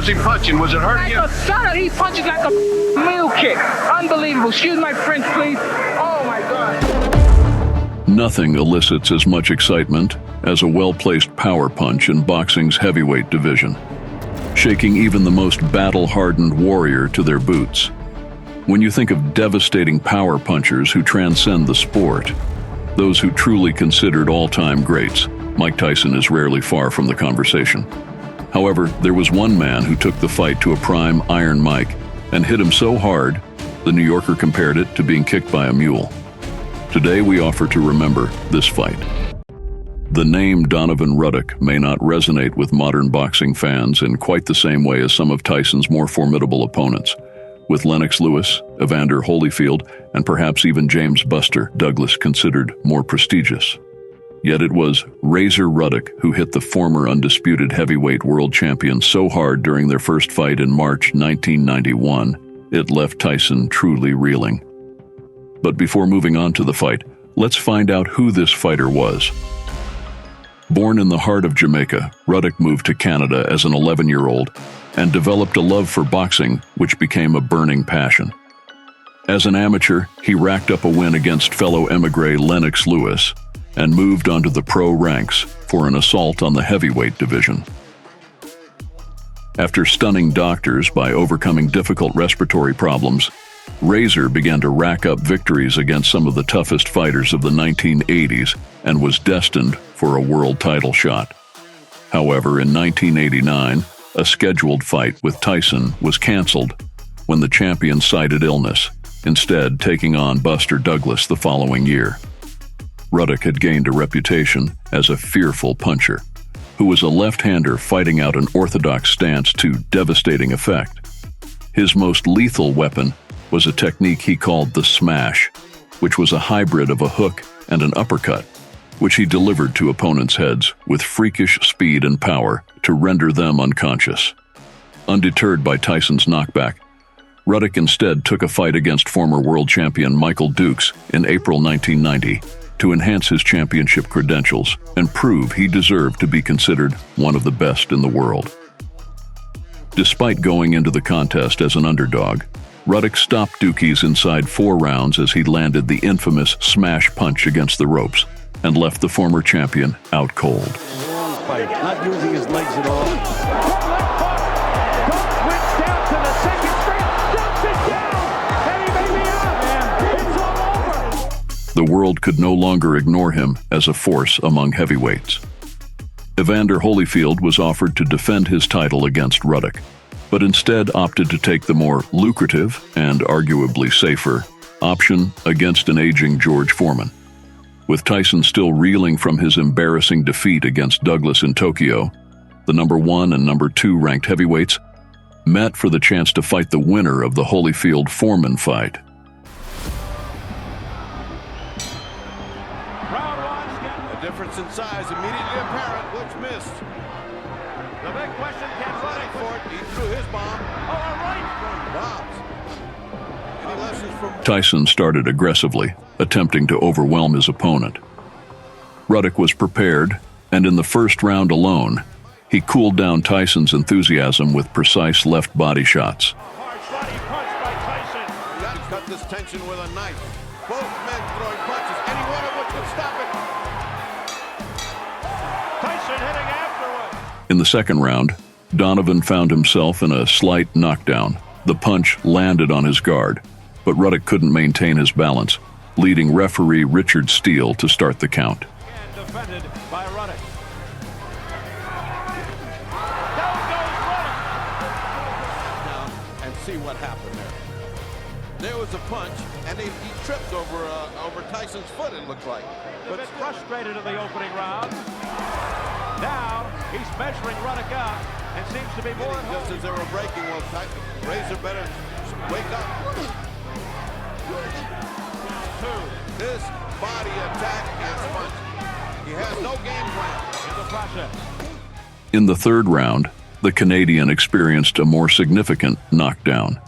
was he punching? Was it hurting you? He punches like a mule kick. Unbelievable. Excuse my French, please. Oh, my God. Nothing elicits as much excitement as a well-placed power punch in boxing's heavyweight division, shaking even the most battle-hardened warrior to their boots. When you think of devastating power punchers who transcend the sport, those who truly considered all-time greats, Mike Tyson is rarely far from the conversation. However, there was one man who took the fight to a prime Iron Mike and hit him so hard, the New Yorker compared it to being kicked by a mule. Today we offer to remember this fight. The name Donovan Ruddock may not resonate with modern boxing fans in quite the same way as some of Tyson's more formidable opponents, with Lennox Lewis, Evander Holyfield, and perhaps even James "Buster" Douglas considered more prestigious. Yet it was Razor Ruddock who hit the former undisputed heavyweight world champion so hard during their first fight in March 1991, it left Tyson truly reeling. But before moving on to the fight, let's find out who this fighter was. Born in the heart of Jamaica, Ruddock moved to Canada as an 11-year-old and developed a love for boxing, which became a burning passion. As an amateur, he racked up a win against fellow émigré Lennox Lewis and moved onto the pro ranks for an assault on the heavyweight division. After stunning doctors by overcoming difficult respiratory problems, Razor began to rack up victories against some of the toughest fighters of the 1980s and was destined for a world title shot. However, in 1989, a scheduled fight with Tyson was canceled when the champion cited illness, instead taking on Buster Douglas the following year. Ruddock had gained a reputation as a fearful puncher, who was a left-hander fighting out an orthodox stance to devastating effect. His most lethal weapon was a technique he called the smash, which was a hybrid of a hook and an uppercut, which he delivered to opponents' heads with freakish speed and power to render them unconscious. Undeterred by Tyson's knockback, Ruddock instead took a fight against former world champion Michael Dukes in April 1990 to enhance his championship credentials and prove he deserved to be considered one of the best in the world. Despite going into the contest as an underdog, Ruddock stopped Dukes inside 4 rounds as he landed the infamous smash punch against the ropes and left the former champion out cold. Fight, not using his legs at all. Went down to the second straight, dumps it down, and he may be out, man. It's all over. The world could no longer ignore him as a force among heavyweights. Evander Holyfield was offered to defend his title against Ruddock, but instead opted to take the more lucrative and arguably safer option against an aging George Foreman. With Tyson still reeling from his embarrassing defeat against Douglas in Tokyo, the number 1 and number 2 ranked heavyweights met for the chance to fight the winner of the Holyfield-Foreman fight. The difference in size immediately apparent. Which missed. The big question, can Ruddock For it, he threw his bomb. Oh, all right. Bombs. Any lessons from Tyson started aggressively, attempting to overwhelm his opponent. Ruddock was prepared, and in the first round alone, he cooled down Tyson's enthusiasm with precise left body shots. Hard body punch by Tyson. You got to cut this tension with a knife. Both men throwing punches. Any one of them can stop it. Tyson hitting afterward. In the second round, Donovan found himself in a slight knockdown. The punch landed on his guard, but Ruddock couldn't maintain his balance, leading referee Richard Steele to start the count. And defended by Ruddock. Down goes Ruddock. Down and see what happened there. There was a punch, and he tripped over Tyson's foot, it looked like. A bit frustrated in the opening round. Now he's measuring Ruddock out and seems to be more at Just home. as they were breaking, well, Razor better wake up. This body attack is punch. He has no game plan. In the process. In the third round, the Canadian experienced a more significant knockdown.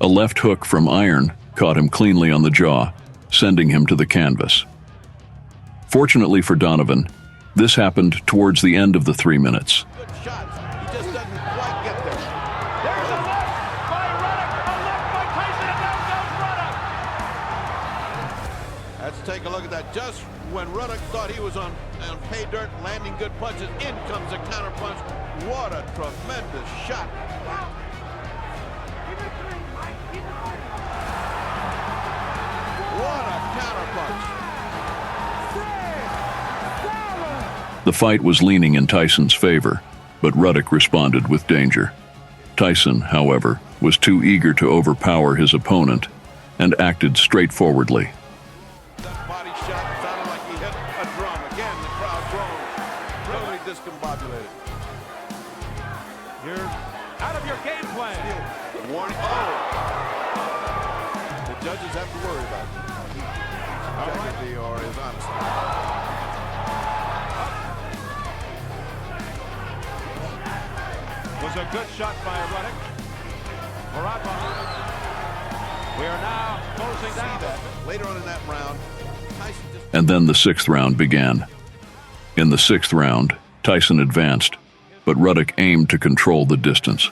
A left hook from Iron caught him cleanly on the jaw, sending him to the canvas. Fortunately for Donovan, this happened towards the end of the 3 minutes. Good shots. He just doesn't quite get there. take a look at that. Just when Ruddock thought he was on pay dirt, landing good punches, in comes a counter punch. What a tremendous shot. What a counter punch. The fight was leaning in Tyson's favor, but Ruddock responded with danger. Tyson, however, was too eager to overpower his opponent and acted straightforwardly. That body shot sounded like he hit a drum. Again, the crowd groans. Totally discombobulated. You're out of your game plan. Warning. Oh! The judges have to worry about it. Integrity or his honesty. Was a good shot by Ruddock. We are now closing down. Later on in that round, Tyson just... And then the sixth round began. In the sixth round, Tyson advanced, but Ruddock aimed to control the distance.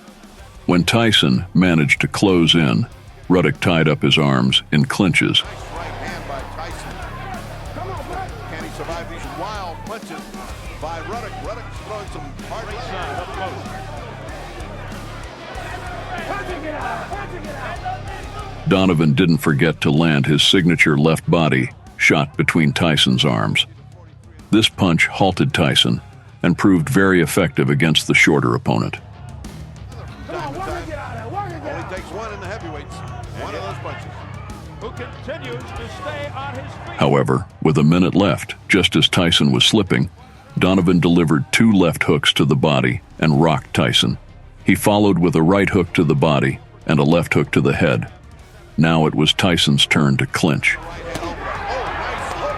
When Tyson managed to close in, Ruddock tied up his arms in clinches. Nice right hand by Tyson. Can he survive these wild punches by Ruddock? Ruddock's throwing some hard Ringside, up close. Donovan didn't forget to land his signature left body shot between Tyson's arms. This punch halted Tyson and proved very effective against the shorter opponent. Only takes one in the heavyweights. One of those punches. Who continues to stay on his feet. However, with a minute left, just as Tyson was slipping, Donovan delivered two left hooks to the body and rocked Tyson. He followed with a right hook to the body and a left hook to the head. Now it was Tyson's turn to clinch. Right hand over. Oh, nice hook.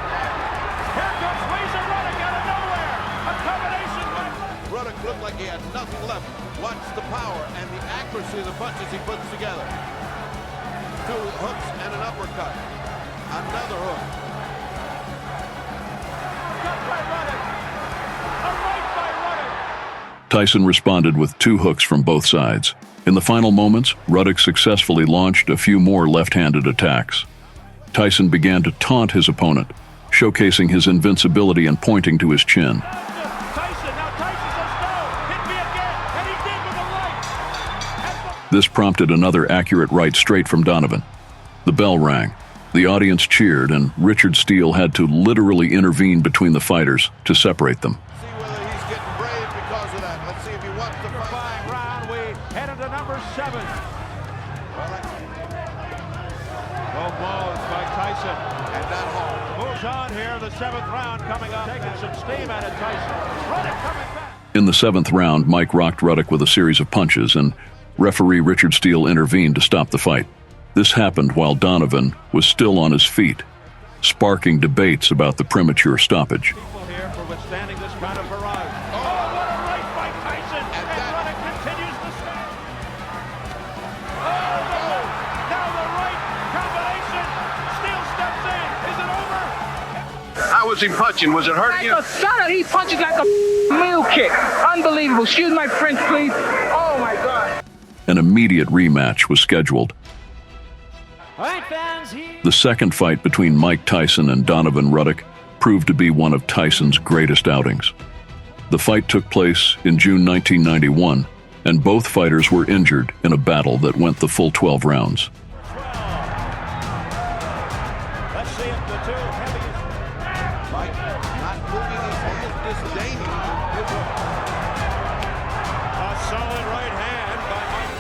Here comes Razor Ruddock out of nowhere. A combination by Ruddock looked like he had nothing left. Watch the power and the accuracy of the punches he puts together. Two hooks and an uppercut. Another hook. cut by Ruddock. A right by Ruddock. Tyson responded with two hooks from both sides. In the final moments, Ruddock successfully launched a few more left-handed attacks. Tyson began to taunt his opponent, showcasing his invincibility and pointing to his chin. Now Tyson says no. Hit me again, and he did with a right. This prompted another accurate right straight from Donovan. The bell rang. The audience cheered, and Richard Steele had to literally intervene between the fighters to separate them. See whether he's getting brave because of that. Let's see if he wants to fight. Five round, we head into number 7. No blows by Tyson. And not home. Moves on here, the 7th round coming up. Taking some steam out of Tyson. Ruddock coming back. In the 7th round, Mike rocked Ruddock with a series of punches, and referee Richard Steele intervened to stop the fight. This happened while Donovan was still on his feet, sparking debates about the premature stoppage. People here for withstanding this kind of barrage. Oh, what a right by Tyson! And Ruddock continues to stand. Oh, now the right combination. Steele steps in. Is it over? How was he punching? Was it hurting you? He punches like a mule kick. Unbelievable. Excuse my French, please. Oh, my God. An immediate rematch was scheduled. All right, fans. The second fight between Mike Tyson and Donovan Ruddock proved to be one of Tyson's greatest outings. The fight took place in June 1991, and both fighters were injured in a battle that went the full 12 rounds. Let's see if the two heaviest. Mike not moving his hand, disdaining. A solid right hand by Mike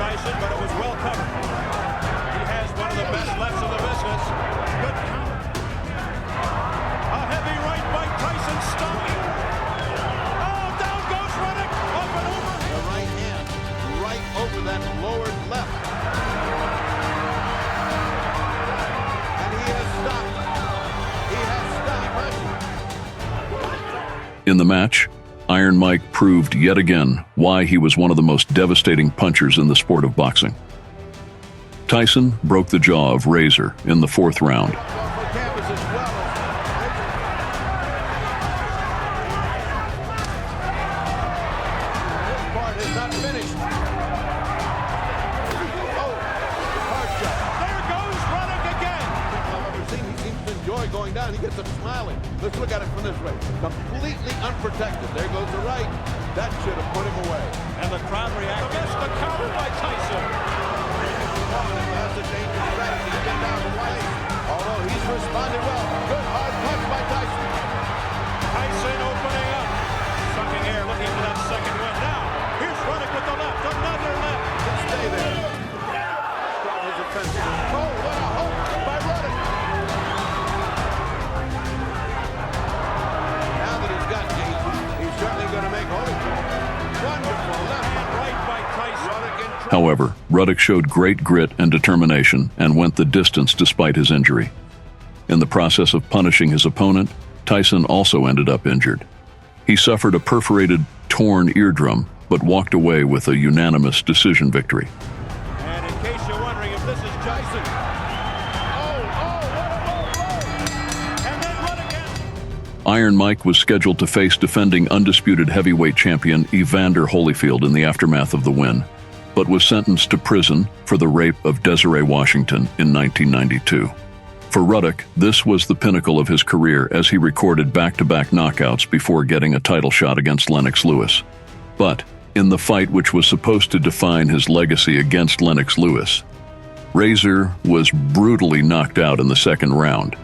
Tyson, but it was well covered. He has one of the best lefts in the business. Good counter. A heavy right by Tyson, stopping. Oh, down goes Ruddock, up and over. The right hand right over that lowered left. And he has stopped. In the match, Iron Mike proved yet again why he was one of the most devastating punchers in the sport of boxing. Tyson broke the jaw of Razor in the 4th round. going down. He gets up smiling. Let's look at it from this way. Completely unprotected. There goes the right. That should have put him away. And the crowd reacted. The counter by Tyson. That's a dangerous strategy. He's been down twice. Although he's responded well. Good hard punch by Tyson. Tyson opening up. Sucking air, looking for that second win. Now, here's Ruddock with the left. Another left. Stay there. Strong his offensive. Oh, what a hook by Ruddock. Now that he's got Gate, he's certainly going to make home. Wonderful left and right by Tyson. However, Ruddock showed great grit and determination and went the distance despite his injury. In the process of punishing his opponent, Tyson also ended up injured. He suffered a perforated, torn eardrum, but walked away with a unanimous decision victory. And in case you're wondering if this is Tyson. And then Ruddock again. Iron Mike was scheduled to face defending undisputed heavyweight champion Evander Holyfield in the aftermath of the win, but was sentenced to prison for the rape of Desiree Washington in 1992. For Ruddock, this was the pinnacle of his career as he recorded back-to-back knockouts before getting a title shot against Lennox Lewis. But in the fight which was supposed to define his legacy against Lennox Lewis, Razor was brutally knocked out in the second round,